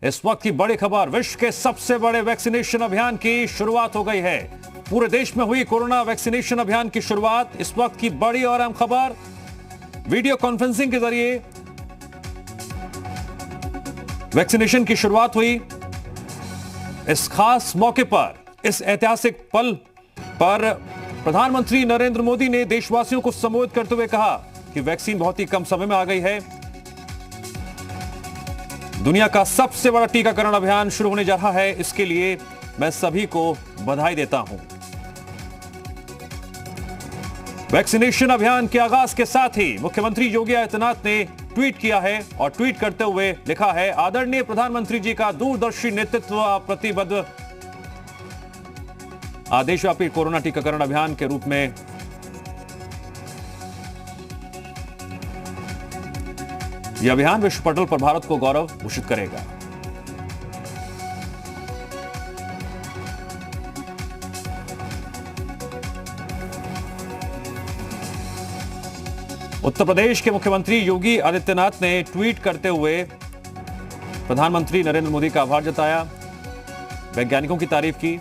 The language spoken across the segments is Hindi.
इस वक्त की बड़ी खबर, विश्व के सबसे बड़े वैक्सीनेशन अभियान की शुरुआत हो गई है। पूरे देश में हुई कोरोना वैक्सीनेशन अभियान की शुरुआत। इस वक्त की बड़ी और अहम खबर, वीडियो कॉन्फ्रेंसिंग के जरिए वैक्सीनेशन की शुरुआत हुई। इस खास मौके पर, इस ऐतिहासिक पल पर प्रधानमंत्री नरेंद्र मोदी ने देशवासियों को संबोधित करते हुए कहा कि वैक्सीन बहुत ही कम समय में आ गई है। दुनिया का सबसे बड़ा टीकाकरण अभियान शुरू होने जा रहा है, इसके लिए मैं सभी को बधाई देता हूं। वैक्सीनेशन अभियान के आगाज के साथ ही मुख्यमंत्री योगी आदित्यनाथ ने ट्वीट किया है और ट्वीट करते हुए लिखा है, आदरणीय प्रधानमंत्री जी का दूरदर्शी नेतृत्व प्रतिबद्ध आदेशव्यापी कोरोना टीकाकरण अभियान के रूप में यह अभियान विश्व पटल पर भारत को गौरव भूषित करेगा। उत्तर प्रदेश के मुख्यमंत्री योगी आदित्यनाथ ने ट्वीट करते हुए प्रधानमंत्री नरेंद्र मोदी का आभार जताया, वैज्ञानिकों की तारीफ की।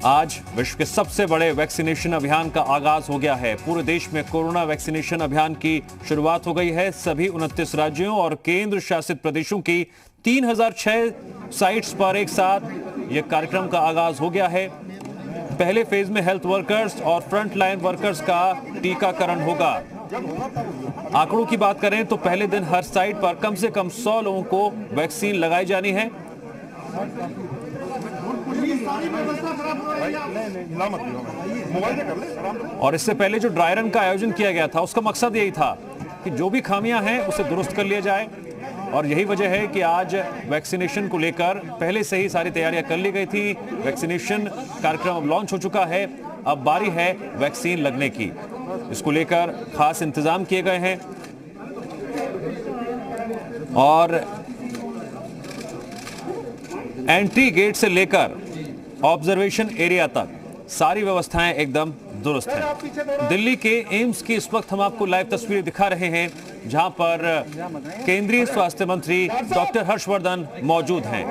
आज विश्व के सबसे बड़े वैक्सीनेशन अभियान का आगाज हो गया है। पूरे देश में कोरोना वैक्सीनेशन अभियान की शुरुआत हो गई है। सभी 29 राज्यों और केंद्र शासित प्रदेशों की 3006 साइट्स पर एक साथ यह कार्यक्रम का आगाज हो गया है। पहले फेज में हेल्थ वर्कर्स और फ्रंट लाइन वर्कर्स का टीकाकरण होगा। आंकड़ों की बात करें तो पहले दिन हर साइट पर कम से कम 100 लोगों को वैक्सीन लगाई जानी है। और इससे पहले जो ड्राई रन का आयोजन किया गया था, उसका मकसद यही था कि जो भी खामियां हैं उसे दुरुस्त कर लिया जाए। और यही वजह है कि आज वैक्सीनेशन को लेकर पहले से ही सारी तैयारियां कर ली गई थी। वैक्सीनेशन कार्यक्रम अब लॉन्च हो चुका है, अब बारी है वैक्सीन लगने की। इसको लेकर खास इंतजाम किए गए हैं और एंट्री गेट से लेकर ऑब्जर्वेशन एरिया तक सारी व्यवस्थाएं एकदम दुरुस्त हैं। दिल्ली के एम्स की इस वक्त हम आपको लाइव तस्वीरें दिखा रहे हैं, जहां पर केंद्रीय स्वास्थ्य मंत्री डॉक्टर हर्षवर्धन मौजूद हैं।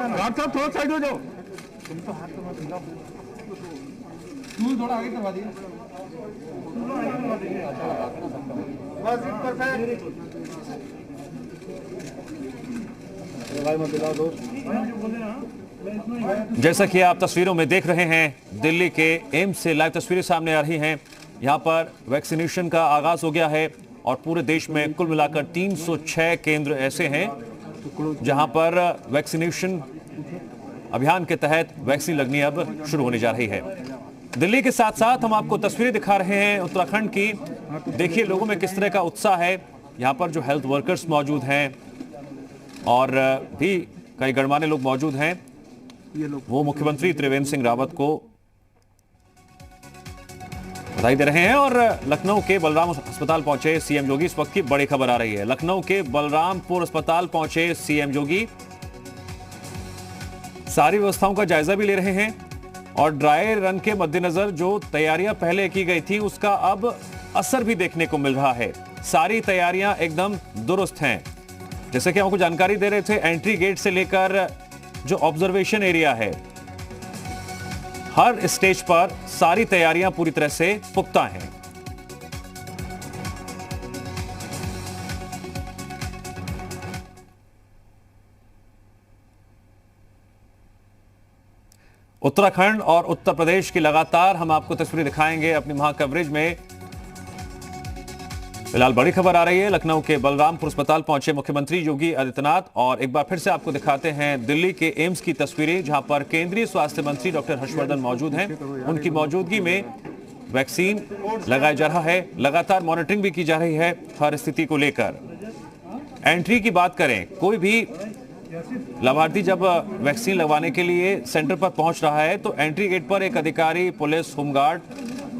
जैसा कि आप तस्वीरों में देख रहे हैं, दिल्ली के एम्स से लाइव तस्वीरें सामने आ रही हैं। यहां पर वैक्सीनेशन का आगाज हो गया है और पूरे देश में कुल मिलाकर 306 केंद्र ऐसे हैं जहां पर वैक्सीनेशन अभियान के तहत वैक्सीन लगनी अब शुरू होने जा रही है। दिल्ली के साथ साथ हम आपको तस्वीरें दिखा रहे हैं उत्तराखंड की। देखिए लोगों में किस तरह का उत्साह है। यहाँ पर जो हेल्थ वर्कर्स मौजूद हैं और भी कई गणमान्य लोग मौजूद हैं, वो मुख्यमंत्री त्रिवेंद्र सिंह रावत को बधाई दे रहे हैं। और लखनऊ के बलराम अस्पताल पहुंचे सीएम योगी। इस वक्त की बड़ी खबर आ रही है, लखनऊ के बलरामपुर अस्पताल पहुंचे सीएम योगी। सारी व्यवस्थाओं का जायजा भी ले रहे हैं और ड्राई रन के मद्देनजर जो तैयारियां पहले की गई थी, उसका अब असर भी देखने को मिल रहा है। सारी तैयारियां एकदम दुरुस्त हैं। जैसे कि आपको जानकारी दे रहे थे, एंट्री गेट से लेकर जो ऑब्जर्वेशन एरिया है, हर स्टेज पर सारी तैयारियां पूरी तरह से पुख्ता हैं। उत्तराखंड और उत्तर प्रदेश की लगातार हम आपको तस्वीरें दिखाएंगे अपनी महा कवरेज में। फिलहाल बड़ी खबर आ रही है, लखनऊ के बलरामपुर अस्पताल पहुंचे मुख्यमंत्री योगी आदित्यनाथ। और एक बार फिर से आपको दिखाते हैं दिल्ली के एम्स की तस्वीरें, जहां पर केंद्रीय स्वास्थ्य मंत्री डॉक्टर हर्षवर्धन मौजूद हैं। उनकी मौजूदगी में वैक्सीन लगाया जा रहा है। लगातार मॉनिटरिंग भी की जा रही है हर स्थिति को लेकर। एंट्री की बात करें, कोई भी लाभार्थी जब वैक्सीन लगवाने के लिए सेंटर पर पहुंच रहा है तो एंट्री गेट पर एक अधिकारी, पुलिस, होमगार्ड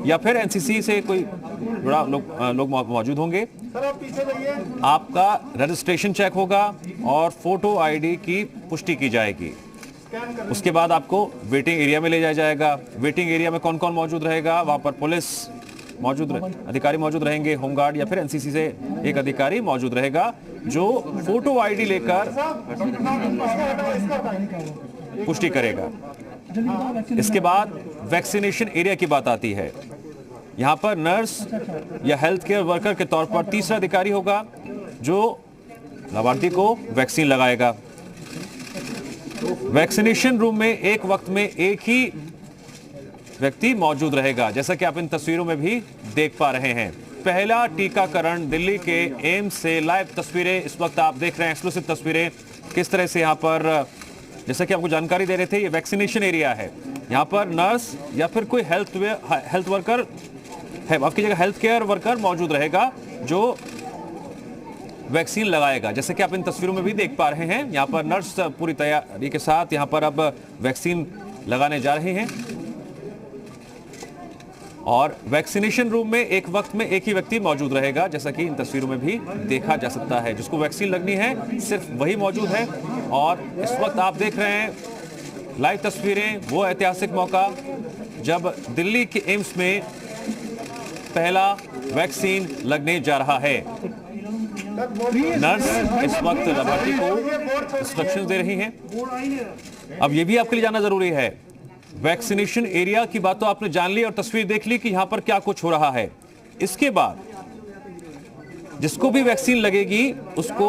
या फिर एनसीसी से कोई जुड़ा लोग मौजूद होंगे। आपका रजिस्ट्रेशन चेक होगा और फोटो आईडी की पुष्टि की जाएगी। उसके बाद आपको वेटिंग एरिया में ले जाया जाएगा। वेटिंग एरिया में कौन कौन मौजूद रहेगा, वहां पर पुलिस अधिकारी मौजूद रहेंगे, होमगार्ड या फिर एनसीसी से एक अधिकारी मौजूद रहेगा जो फोटो आईडी लेकर पुष्टि करेगा। इसके बाद वैक्सीनेशन एरिया की बात आती है। यहां पर नर्स या हेल्थ केयर वर्कर के तौर पर तीसरा अधिकारी होगा जो लाभार्थी को वैक्सीन लगाएगा। वैक्सीनेशन रूम में एक वक्त में एक ही व्यक्ति मौजूद रहेगा, जैसा कि आप इन तस्वीरों में भी देख पा रहे हैं। पहला टीकाकरण दिल्ली के एम्स से लाइव तस्वीरें इस वक्त आप देख रहे हैं, एक्सक्लूसिव तस्वीरें किस तरह से यहां पर, जैसा कि आपको जानकारी दे रहे थे, ये वैक्सीनेशन एरिया है। यहां पर नर्स या फिर कोई हेल्थ वर्कर है, आपकी जगह हेल्थ केयर वर्कर मौजूद रहेगा जो वैक्सीन लगाएगा। जैसे कि आप इन तस्वीरों में भी देख पा रहे हैं, यहां पर नर्स पूरी तैयारी के साथ यहां पर अब वैक्सीन लगाने जा रहे हैं। और वैक्सीनेशन रूम में एक वक्त में एक ही व्यक्ति मौजूद रहेगा, जैसा कि इन तस्वीरों में भी देखा जा सकता है। जिसको वैक्सीन लगनी है सिर्फ वही मौजूद है। और इस वक्त आप देख रहे हैं लाइव तस्वीरें, वो ऐतिहासिक मौका जब दिल्ली के एम्स में पहला वैक्सीन लगने जा रहा है। नर्स इस वक्त लाभार्थी को इंस्ट्रक्शंस दे रही हैं। अब यह भी आपके लिए जानना जरूरी है, वैक्सीनेशन एरिया की बात तो आपने जान ली और तस्वीर देख ली कि यहां पर क्या कुछ हो रहा है। इसके बाद जिसको भी वैक्सीन लगेगी उसको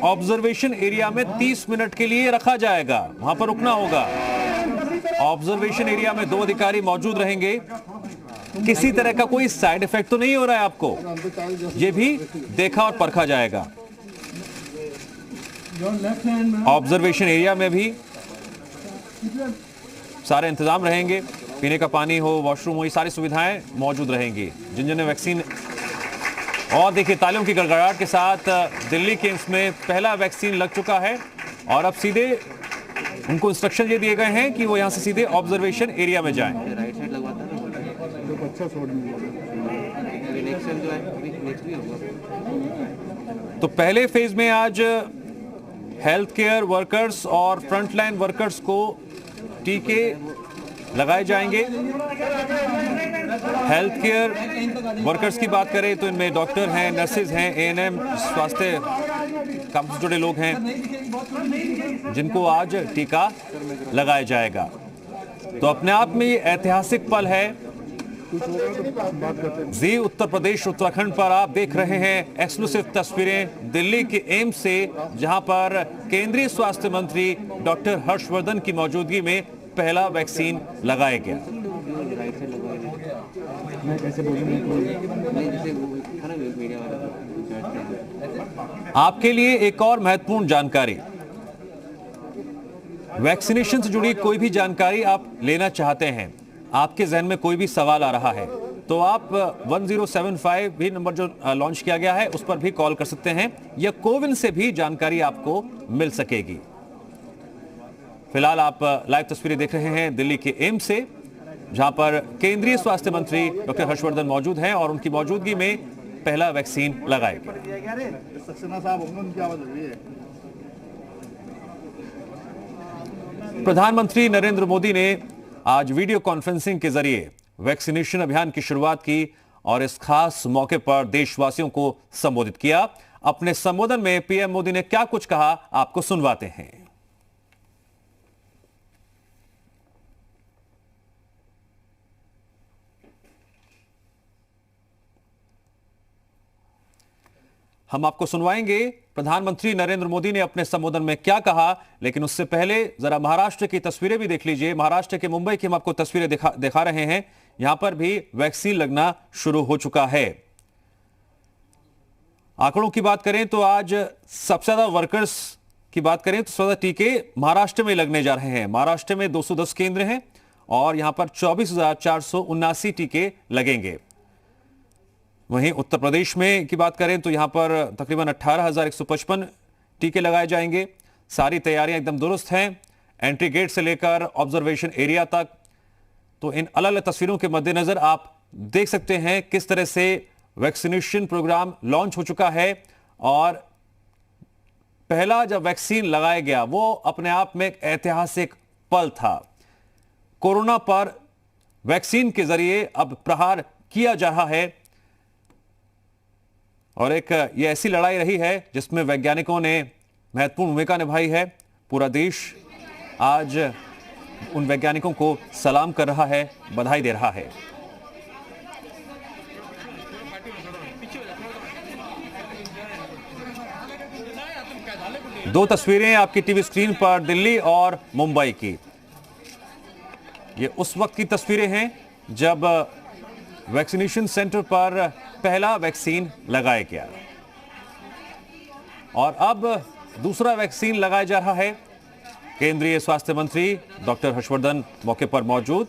ऑब्जर्वेशन एरिया में 30 मिनट के लिए रखा जाएगा, वहां पर रुकना होगा। ऑब्जर्वेशन एरिया में 2 अधिकारी मौजूद रहेंगे। किसी तरह का कोई साइड इफेक्ट तो नहीं हो रहा है आपको, यह भी देखा और परखा जाएगा। ऑब्जर्वेशन एरिया में भी सारे इंतजाम रहेंगे, पीने का पानी हो, वॉशरूम हो, ये सारी सुविधाएं मौजूद रहेंगी जिन जिन्हें वैक्सीन। और देखिए तालियों की गड़गड़ाहट के साथ दिल्ली के एम्स में पहला वैक्सीन लग चुका है और अब सीधे उनको इंस्ट्रक्शन ये दिए गए हैं कि वो यहां से सीधे ऑब्जर्वेशन एरिया में जाएं। तो पहले फेज में आज हेल्थ केयर वर्कर्स और फ्रंटलाइन वर्कर्स को टीके लगाए जाएंगे। हेल्थ केयर वर्कर्स की बात करें तो इनमें डॉक्टर हैं, नर्सेज हैं, एएनएम, स्वास्थ्य काम से जुड़े लोग हैं जिनको आज टीका लगाया जाएगा। तो अपने आप में ये ऐतिहासिक पल है। जी उत्तर प्रदेश उत्तराखंड पर आप देख रहे हैं एक्सक्लूसिव तस्वीरें दिल्ली के एम्स से, जहां पर केंद्रीय स्वास्थ्य मंत्री डॉक्टर हर्षवर्धन की मौजूदगी में पहला वैक्सीन लगाया गया। आपके लिए एक और महत्वपूर्ण जानकारी, वैक्सीनेशन से जुड़ी कोई भी जानकारी आप लेना चाहते हैं, आपके जहन में कोई भी सवाल आ रहा है तो आप 1075 भी नंबर जो लॉन्च किया गया है उस पर भी कॉल कर सकते हैं या कोविन से भी जानकारी आपको मिल सकेगी। फिलहाल आप लाइव तस्वीरें देख रहे हैं दिल्ली के एम्स से, जहां पर केंद्रीय स्वास्थ्य मंत्री डॉक्टर हर्षवर्धन मौजूद हैं और उनकी मौजूदगी में पहला वैक्सीन लगाया गया। प्रधानमंत्री नरेंद्र मोदी ने आज वीडियो कॉन्फ्रेंसिंग के जरिए वैक्सीनेशन अभियान की शुरुआत की और इस खास मौके पर देशवासियों को संबोधित किया। अपने संबोधन में पीएम मोदी ने क्या कुछ कहा, आपको सुनवाते हैं। हम आपको सुनवाएंगे प्रधानमंत्री नरेंद्र मोदी ने अपने संबोधन में क्या कहा, लेकिन उससे पहले जरा महाराष्ट्र की तस्वीरें भी देख लीजिए। महाराष्ट्र के मुंबई की हम आपको तस्वीरें दिखा रहे हैं। यहां पर भी वैक्सीन लगना शुरू हो चुका है। आंकड़ों की बात करें तो आज सबसे ज्यादा वर्कर्स की बात करें तो सबसे ज्यादा टीके महाराष्ट्र में लगने जा रहे हैं। महाराष्ट्र में 210 केंद्र हैं और यहां पर 24,479 टीके लगेंगे। वहीं उत्तर प्रदेश में की बात करें तो यहां पर तकरीबन 18,155 टीके लगाए जाएंगे। सारी तैयारियां एकदम दुरुस्त हैं, एंट्री गेट से लेकर ऑब्जर्वेशन एरिया तक। तो इन अलग अलग तस्वीरों के मद्देनजर आप देख सकते हैं किस तरह से वैक्सीनेशन प्रोग्राम लॉन्च हो चुका है। और पहला जब वैक्सीन लगाया गया वो अपने आप में एक ऐतिहासिक पल था। कोरोना पर वैक्सीन के जरिए अब प्रहार किया जा रहा है और एक ये ऐसी लड़ाई रही है जिसमें वैज्ञानिकों ने महत्वपूर्ण भूमिका निभाई है। पूरा देश आज उन वैज्ञानिकों को सलाम कर रहा है, बधाई दे रहा है। दो तस्वीरें आपकी टीवी स्क्रीन पर दिल्ली और मुंबई की। ये उस वक्त की तस्वीरें हैं जब वैक्सीनेशन सेंटर पर पहला वैक्सीन लगाया गया और अब दूसरा वैक्सीन लगाया जा रहा है। केंद्रीय स्वास्थ्य मंत्री डॉक्टर हर्षवर्धन मौके पर मौजूद।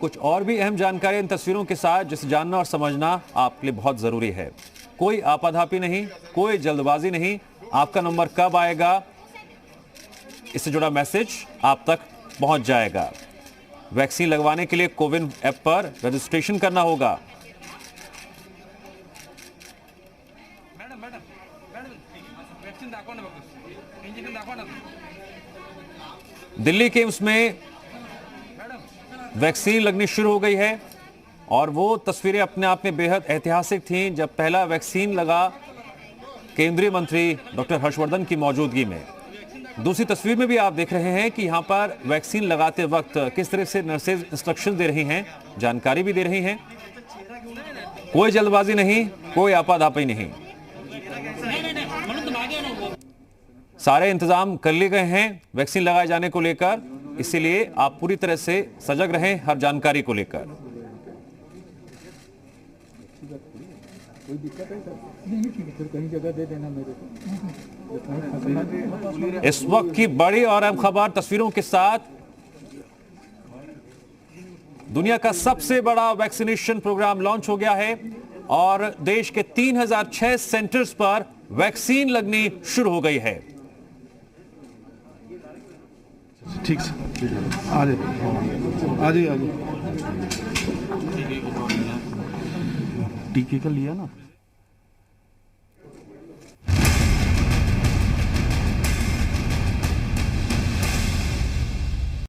कुछ और भी अहम जानकारी इन तस्वीरों के साथ जिसे जानना और समझना आपके लिए बहुत जरूरी है। कोई आपाधापी नहीं, कोई जल्दबाजी नहीं। आपका नंबर कब आएगा, इससे जुड़ा मैसेज आप तक पहुंच जाएगा। वैक्सीन लगवाने के लिए कोविन ऐप पर रजिस्ट्रेशन करना होगा। दिल्ली के एम्स में वैक्सीन लगनी शुरू हो गई है और वो तस्वीरें अपने आप में बेहद ऐतिहासिक थीं जब पहला वैक्सीन लगा केंद्रीय मंत्री डॉक्टर हर्षवर्धन की मौजूदगी में। दूसरी तस्वीर में भी आप देख रहे हैं कि यहां पर वैक्सीन लगाते वक्त किस तरह से नर्सेज इंस्ट्रक्शन दे रही हैं, जानकारी भी दे रही हैं। कोई जल्दबाजी नहीं, कोई आपाधापी नहीं। सारे इंतजाम कर लिए गए हैं वैक्सीन लगाए जाने को लेकर, इसीलिए आप पूरी तरह से सजग रहें हर जानकारी को लेकर। कोई दिक्कत है सर? नहीं, फिर कहीं जगह दे देना मेरे को। इस वक्त की बड़ी और अहम खबर तस्वीरों के साथ। दुनिया का सबसे बड़ा वैक्सीनेशन प्रोग्राम लॉन्च हो गया है और देश के 3006 सेंटर्स पर वैक्सीन लगनी शुरू हो गई है। ठीक से आ जाइए, आ जाइए। टीके का लिया ना।